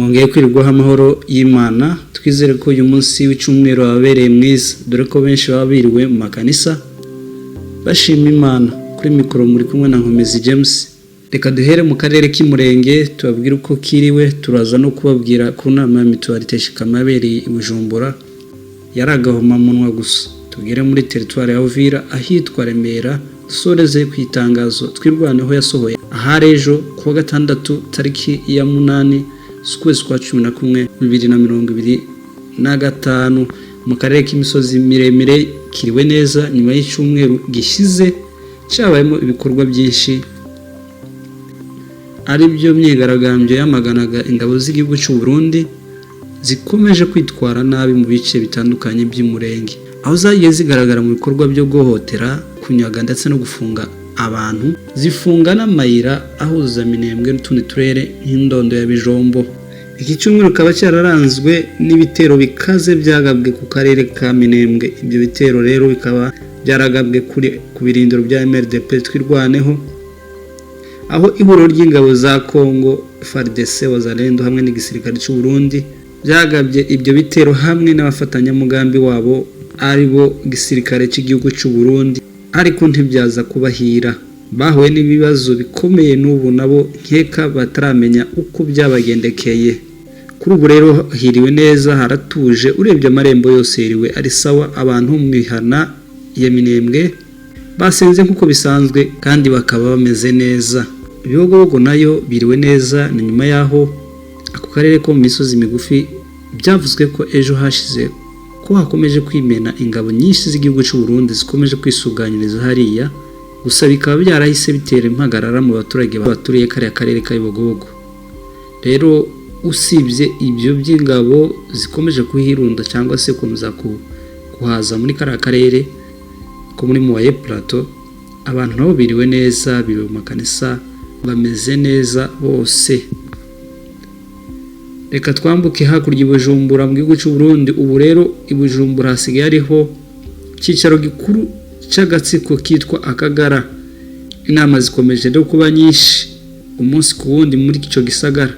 mwongeye kwirirwaho amahoro y'Imana. Twizere ko uyu munsi w'icyumweru wabereye mwiza, dore ko benshi baba biriwe mu makanisa bashima Imana. Kuri mikoro muri kumwe na Nkomezi James. Reka duhere mu karere k'Imurenge tubabwire uko kiriwe, turaza no kubabwira ku nama ya Mutualité Shikama yabereye i Bujumbura yaragahoma munwa gusa. Tugere muri teritwari ya Uvira ahitwa Remera, dusoreze ku itangazo twirwaneho yasohoye ahari ejo kuwa gatandatu tariki ya 8 z'ukwezi kwa 11 2025 mu karere k'imisozi miremire kiriwe neza nyuma y'icyumweru gishize cyabayemo ibikorwa byinshi, ari byo myigaragambyo yamaganaga ingabo z'igihugu cy'u Burundi zikomeje kwitwara nabi mu bice bitandukanye by'Imurenge, aho zagiye zigaragara mu bikorwa byo guhohotera, kunyaga ndetse no gufunga abantu, zifunga n'amayira ahuza Minembwe n'utundi turere nk'indondo ya Bijombo. Iki cyumweru kaba cyararanzwe n'ibitero bikaze byagabwe ku karere ka Minembwe. Ibyo bitero rero bikaba byaragabwe ku birindiro bya MRDP twirwaneho, aho ihuriro ry'ingabo za Congo FARDC Wazalendo hamwe n'igisirikare cy'u Burundi byagabye ibyo bitero hamwe n'abafatanyamugambi wabo ari bo gisirikare cy'igihugu cy'u Burundi, ariko ntibyaza kubahira. Bahuye n'ibibazo bikomeye n'ubu nabo nkeka bataramenya uko byabagendekeye. Kuri ubu rero hiriwe neza, haratuje, urebye amarembo yose hiriwe ari sawa. Abantu mu mihana ya Minembwe basenze nk'uko bisanzwe kandi bakaba bameze neza. Ibihogobogo nayo biriwe neza. Ni nyuma yaho ako karere ko mu misozi migufi byavuzwe ko ejo hashize ko hakomeje kwimena ingabo nyinshi z'igihugu cy'u Burundi zikomeje kwisuganyiriza hariya, gusa bikaba byarahise bitera impagarara mu baturage baturiye kariya karere ka Ibihogobogo. Rero usibye ibyo by'ingabo zikomeje kuhirunda cyangwa se kuza kuhaza muri kariya karere ko muri Moye Plateau, abantu nabo biriwe neza, biriwe mu makanisa, bameze neza bose. Reka twambuke hakurya i Bujumbura mu gihugu cy'u Burundi. Ubu rero i Bujumbura hasigaye hariho icyicaro gikuru cy'agatsiko kitwa Akagara. Inama zikomeje rero kuba nyinshi umunsi ku wundi muri icyo gisagara.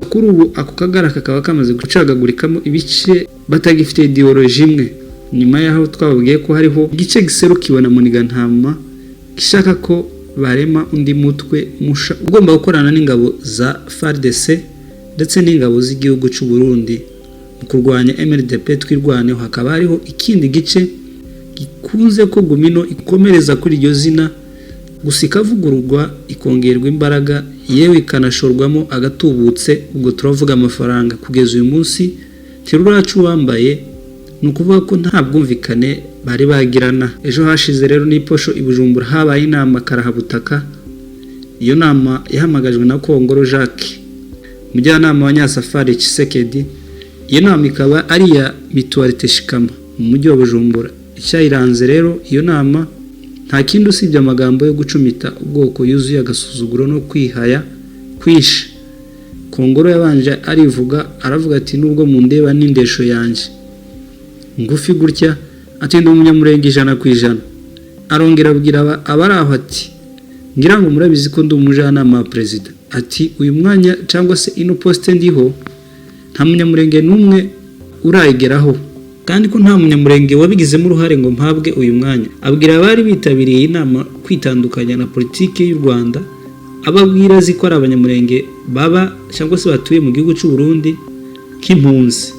Kuri ubu ako Kagara kakaba kamaze gucagagurikamo ibice batagifite ideology imwe, nyuma yaho twababwiye ko hariho igice giserukiwe na Munigantama gishaka ko barema undi mutwe musha ugomba gukorana n'ingabo za FARDC ndetse n'ingabo z'igihugu cy'u Burundi mu kurwanya MRDP twirwaneho. Hakaba hariho ikindi gice gikunze ko Gumino ikomereza kuri iryo zina, gusa ikavugururwa ikongerwa imbaraga, yewe ikanashorwamo agatubutse. Ubwo turavuga amafaranga. Kugeza uyu munsi Tiruracu wambaye, ni ukuvuga ko nta bwumvikane bari bagirana. Ejo hashize rero n'iposho i Bujumbura habaye inama karahabutaka. Iyo nama yahamagajwe na Kongoro Jacques, umujyanama wa Nyasafari Tshisekedi. Iyo nama ikaba ari iya Mutualité Shikama mu mujyi wa Bujumbura. Icyayiranze rero iyo nama nta kindi usibye amagambo yo gucumita ubwoko yuzuye agasuzuguro no kwihaya kwisha. Kongoro yabanje arivuga, aravuga ati nubwo mundeba n'indesho yanjye ngufi gutya, ati ndi umunyamurenge 100%. Arongera abwira abari aho ati ngira ngo murabizi ko ndi umujyanama wa perezida, ati uyu mwanya cyangwa se ino poste ndiho nta munyamurenge n'umwe urayigeraho, kandi ko nta munyamurenge wabigizemo uruhare ngo mpabwe uyu mwanya. Abwira abari bitabiriye inama kwitandukanya na politiki y'u Rwanda, ababwira ziko ari abanyamurenge baba cyangwa se batuye mu gihugu cy'u Burundi nk'impunzi.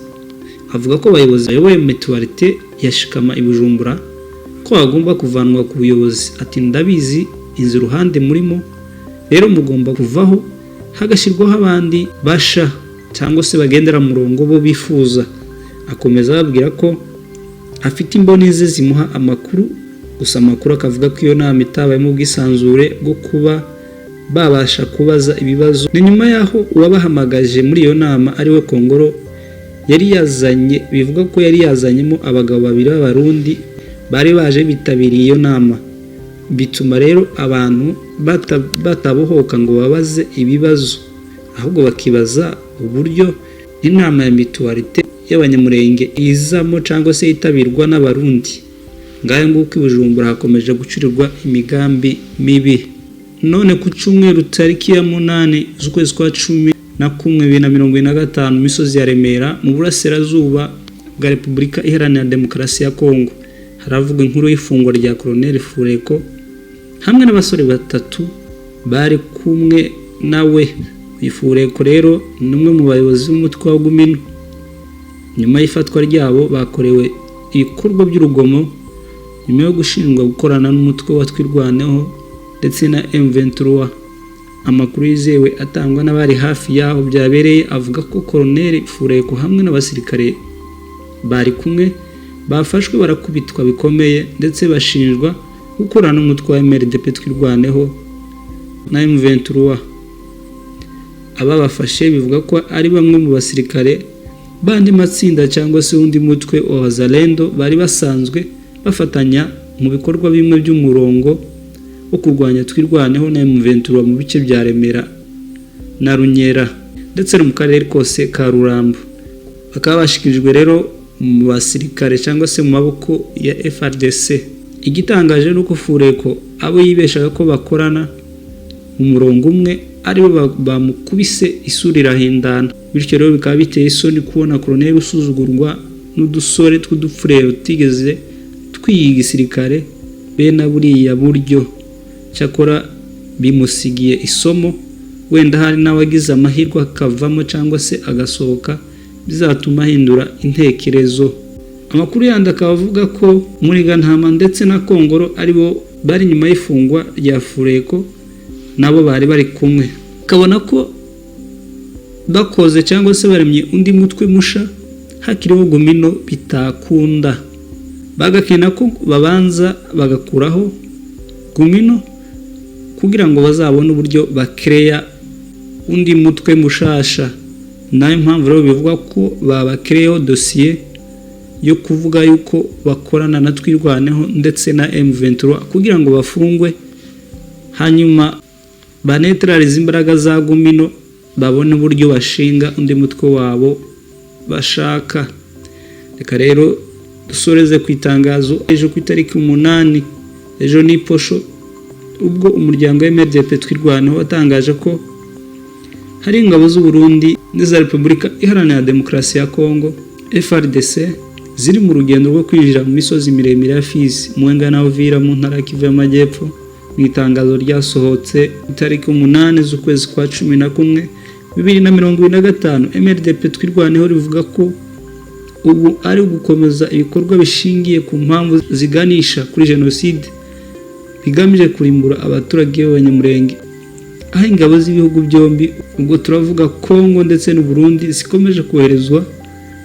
Avuga ko abayobozi bayoboye Mutualité ya Shikama i Bujumbura ko bagomba kuvanwa ku buyobozi. Ati ndabizi inzu ruhande murimo, rero mugomba kuvaho hagashyirwaho abandi basha cyangwa se bagendera murongo bo bifuza. Akomeza ababwira ko afite imboni ze zimuha amakuru, gusa amakuru akavuga ko iyo nama itabayemo ubwisanzure bwo kuba babasha kubaza ibibazo. Ni nyuma yaho uwabahamagaje muri iyo nama ari we Kongoro yari yazanye, bivuga ko yari yazanyemo abagabo babiri b'abarundi bari baje bitabiriye iyo nama. Bituma rero abantu batabohoka ngo babaze ibibazo, ahubwo bakibaza uburyo inama ya Mutualité y'abanyamurenge izamo cyangwa se yitabirwa n'abarundi. Ngaye nguko i Bujumbura hakomeje gucurirwa imigambi mibi. None ku cyumweru tariki ya 8 z'ukwezi kwa 10 2025 mu misozi ya Remera mu burasirazuba bwa Repubulika Iharanira Demokarasi ya Kongo. Haravuga inkuru y'ifungwa rya Colonel Fureko hamwe n'abasore batatu bari kumwe nawe. Fureko rero ni umwe mu bayobozi b'umutwe wa Gumino. Nyuma y'ifatwa ryabo bakorewe ibikorwa by'urugomo nyuma yo gushinjwa gukorana n'umutwe wa Twirwaneho ndetse na M23. Amakuru yizewe atangwa n'abari hafi yaho byabereye avuga ko Colonel Fureko hamwe n'abasirikare bari kumwe bafashwe barakubitwa bikomeye ndetse bashinjwa gukorana n'umutwe wa MRDP Twirwaneho na M23. Ababafashe bivuga ko ari bamwe mu basirikare bandi matsinda cyangwa se undi mutwe wa Wazalendo bari basanzwe bafatanya mu bikorwa bimwe by'umurongo wo kurwanya Twirwaneho na M23 mu bice bya Remera na Runyera ndetse no mu karere kose ka Rurambo. Bakaba bashikirijwe rero mu basirikare cyangwa se mu maboko ya FARDC. Igitangaje nuko Fureko abo yibeshaga ko bakorana mu murongo umwe ari bo bamukubise isura irahindana. Bityo rero bikaba biteye isoni kubona Colonel usuzugurwa n'udusore tw'udupfurero tigeze twiga gisirikare bena buriya buryo. Cyakora bimusigiye isomo, wenda hari n'abagize amahirwe akavamo cyangwa se agasohoka bizatuma ahindura intekerezo. Amakuru yandi akaba avuga ko muri Gantama ndetse na Kongoro aribo bari nyuma y'ifungwa rya Fureko nabo bari kumwe. Kabona ko bakoze cyangwa se baremye undi mutwe musha hakiriho Gumino bitakunda. Bagakena ko babanza bagakuraho Gumino kugira ngo bazabone uburyo bakreya undi mutwe mushasha. Nayo mpamvu rero bivuga ko babakreyo dossier yo kuvuga yuko bakorana na Twirwaneho ndetse na M23 kugira ngo bafungwe, hanyuma banetralize imbaraga za Gumino babone uburyo bashinga undi mutwe wabo bashaka. Reka rero dusoreze ku itangazo ejo ku itariki 8 ejo ni posho ubwo umuryango wa MRDP Twirwaneho watangaje ko hari ingabo z'u Burundi n'iza Repubulika Iharanira Demokarasi ya Kongo FARDC ziri mu rugendo rwo kwinjira mu misozi miremire ya Fizi, Mwenga na Uvira mu ntara ya Kivu y'Amajyepfo. Mu itangazo ryasohotse itariki 8 z'ukwezi kwa 11 2025 MRDP Twirwaneho rivuga ko ubu ari gukomeza ibikorwa bishingiye ku mpamvu ziganisha kuri jenoside bigamije kurimbura abaturage b'Abanyamurenge, aho ingabo z'ibihugu byombi ubwo turavuga Kongo ndetse n'u Burundi zikomeje koherezwa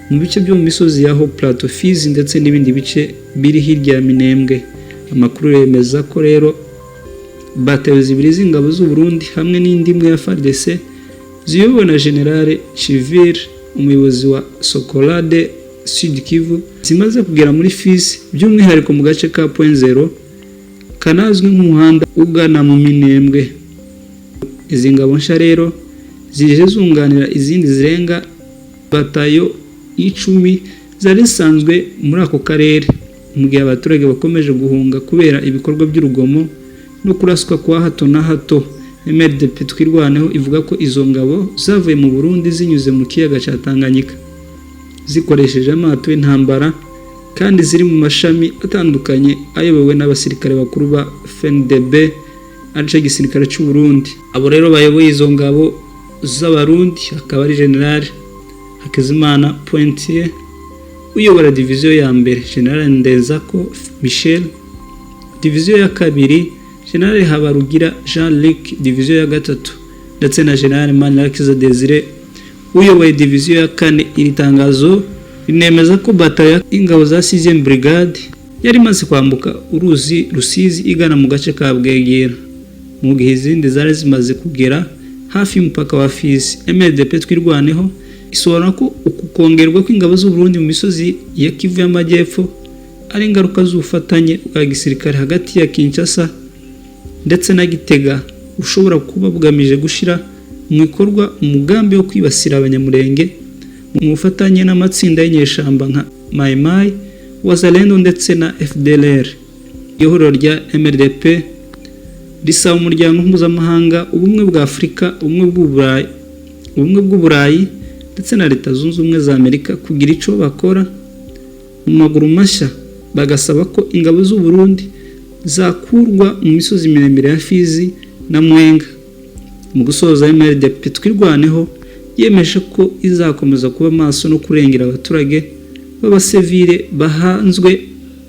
mu bice byo mu misozi yaho Plateau, Fizi ndetse n'ibindi bice biri hirya ya Minembwe. Amakuru yemeza ko rero batayo zibiri z'ingabo z'u Burundi hamwe n'indi imwe ya FARDC ziyobowe na General Chivir umuyobozi wa Sokolade Sud Kivu zimaze kugera muri Fizi, by'umwihariko mu gace ka Point Zero kanazwi nk'umuhanda ugana mu Minembwe. Izi ngabo nsha rero zije zunganira izindi zirenga batayo 10 zari zisanzwe muri ako karere, mu gihe abaturage bakomeje guhunga kubera ibikorwa by'urugomo no kuraswa kwa hato na hato. MRDP Twirwaneho ivuga ko izo ngabo zavuye mu Burundi zinyuze mu kiyaga cya Tanganyika zikoresheje amato y'intambara kandi ziri mu mashami atandukanye ayobowe n'abasirikare bakuru ba FNDB arico gisirikare cy'u Burundi. Abo rero bayoboye izo ngabo z'abarundi akaba ari General Hakizimana Pointier uyobora division ya mbere, General Ndenzako Michel division ya kabiri, General Habarugira Jean-Luc division ya gatatu ndetse na General Manirakiza Desire uyoboye division ya kane. Iri tangazo rinemeza ko batayo ingabo za 6e brigade yari maze kwambuka uruzi Rusizi igana mu gace ka Bwegera, mu gihe izindi zari zimaze kugera hafi y'umupaka wa Fizi. MRDP Twirwaneho isobanura ko ukukongerwa kw'ingabo z'u Burundi mu misozi ya Kivu y'Amajyepfo ari ingaruka z'ubufatanye bwa gisirikare hagati ya Kinshasa ndetse na Gitega ushobora kuba bugamije gushira mu bikorwa umugambi wo kwibasira Abanyamurenge mu bufatanye n'amatsinda y'inyeshamba nka Mai Mai, Wazalendo ndetse na FDLR. Ihuriro rya MRDP risaba umuryango mpuzamahanga, ubumwe bwa Afurika, ubumwe bw'Uburayi ubumwe bw'uburayi ndetse na leta zunze ubumwe za Amerika kugira ico bakora mu maguru mashya bagasaba ko ingabo z'u Burundi zakurwa mu misozi miremire ya Fizi na Mwenga. Mu gusoza MRDP twirwaneho yemeje ko izakomeza kuba maso no kurengera abaturage b'abasivile bahanzwe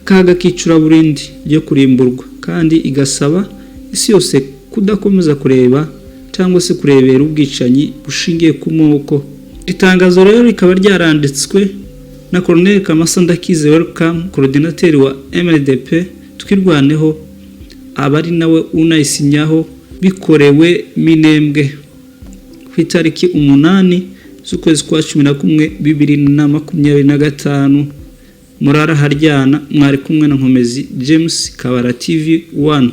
kaga kicura burindi ryo kurimburwa, kandi igasaba isi yose kudakomeza kureba cyangwa se kurebera ubwicanyi bushingiye ku moko. Itangazo rero rikaba ryaranditswe na Colonel Kamasa Ndakize Welcome, coordinateur wa MRDP twirwaneho, abari nawe unayisinyaho bikorewe Minembwe ku itariki 8 z'ukwezi kwa 11 2025. Murara haryana, mwari kumwe na Nkomezi James, Kabara TV 1.